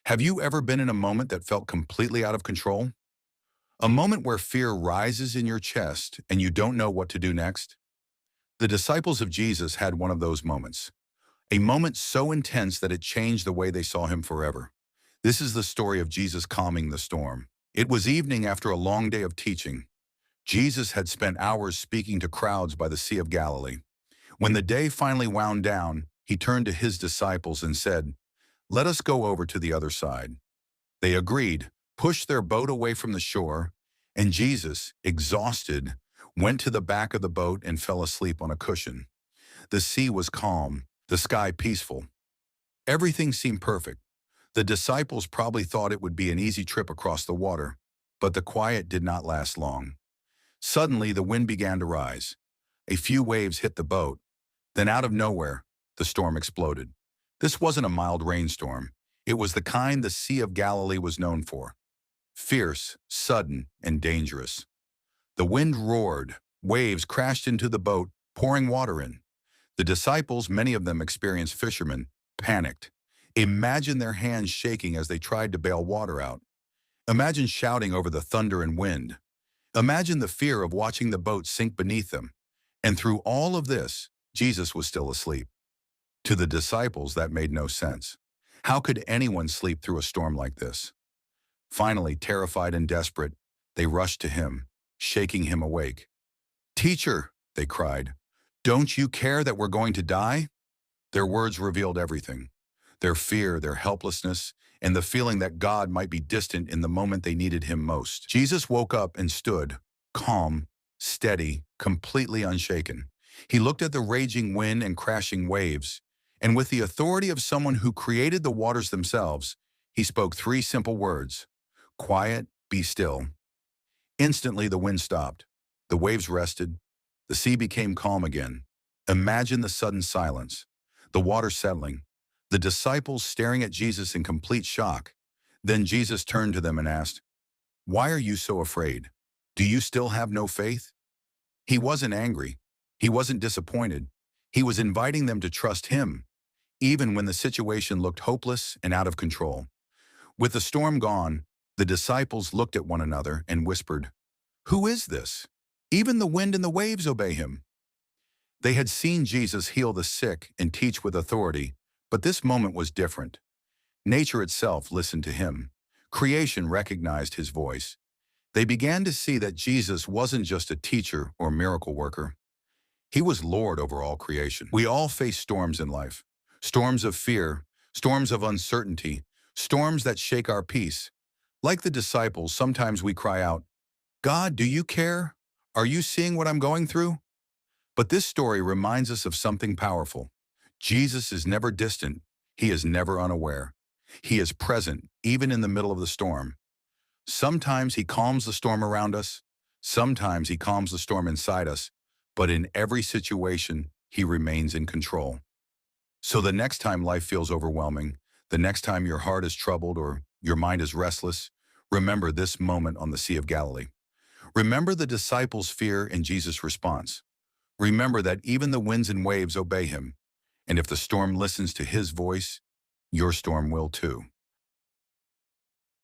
Have you ever been in a moment that felt completely out of control? A moment where fear rises in your chest and you don't know what to do next? The disciples of Jesus had one of those moments, a moment so intense that it changed the way they saw him forever. This is the story of Jesus calming the storm. It was evening after a long day of teaching. Jesus had spent hours speaking to crowds by the Sea of Galilee. When the day finally wound down, he turned to his disciples and said, "Let us go over to the other side." They agreed, pushed their boat away from the shore, and Jesus, exhausted, went to the back of the boat and fell asleep on a cushion. The sea was calm, the sky peaceful. Everything seemed perfect. The disciples probably thought it would be an easy trip across the water, but the quiet did not last long. Suddenly, the wind began to rise. A few waves hit the boat. Then out of nowhere, the storm exploded. This wasn't a mild rainstorm. It was the kind the Sea of Galilee was known for. Fierce, sudden, and dangerous. The wind roared. Waves crashed into the boat, pouring water in. The disciples, many of them experienced fishermen, panicked. Imagine their hands shaking as they tried to bail water out. Imagine shouting over the thunder and wind. Imagine the fear of watching the boat sink beneath them. And through all of this, Jesus was still asleep. To the disciples, that made no sense. How could anyone sleep through a storm like this? Finally, terrified and desperate, they rushed to him, shaking him awake. "Teacher," they cried, "don't you care that we're going to die?" Their words revealed everything. Their fear, their helplessness, and the feeling that God might be distant in the moment they needed him most. Jesus woke up and stood, calm, steady, completely unshaken. He looked at the raging wind and crashing waves, and with the authority of someone who created the waters themselves, he spoke three simple words: "Quiet, be still." Instantly, the wind stopped. The waves rested. The sea became calm again. Imagine the sudden silence, the water settling, the disciples staring at Jesus in complete shock. Then Jesus turned to them and asked, "Why are you so afraid? Do you still have no faith?" He wasn't angry. He wasn't disappointed. He was inviting them to trust him, even when the situation looked hopeless and out of control. With the storm gone, the disciples looked at one another and whispered, "Who is this? Even the wind and the waves obey him." They had seen Jesus heal the sick and teach with authority, but this moment was different. Nature itself listened to him. Creation recognized his voice. They began to see that Jesus wasn't just a teacher or miracle worker. He was Lord over all creation. We all face storms in life. Storms of fear, storms of uncertainty, storms that shake our peace. Like the disciples, sometimes we cry out, "God, do you care? Are you seeing what I'm going through?" But this story reminds us of something powerful. Jesus is never distant. He is never unaware. He is present, even in the middle of the storm. Sometimes he calms the storm around us. Sometimes he calms the storm inside us. But in every situation, he remains in control. So the next time life feels overwhelming, the next time your heart is troubled or your mind is restless, remember this moment on the Sea of Galilee. Remember the disciples' fear and Jesus' response. Remember that even the winds and waves obey him. And if the storm listens to his voice, your storm will too.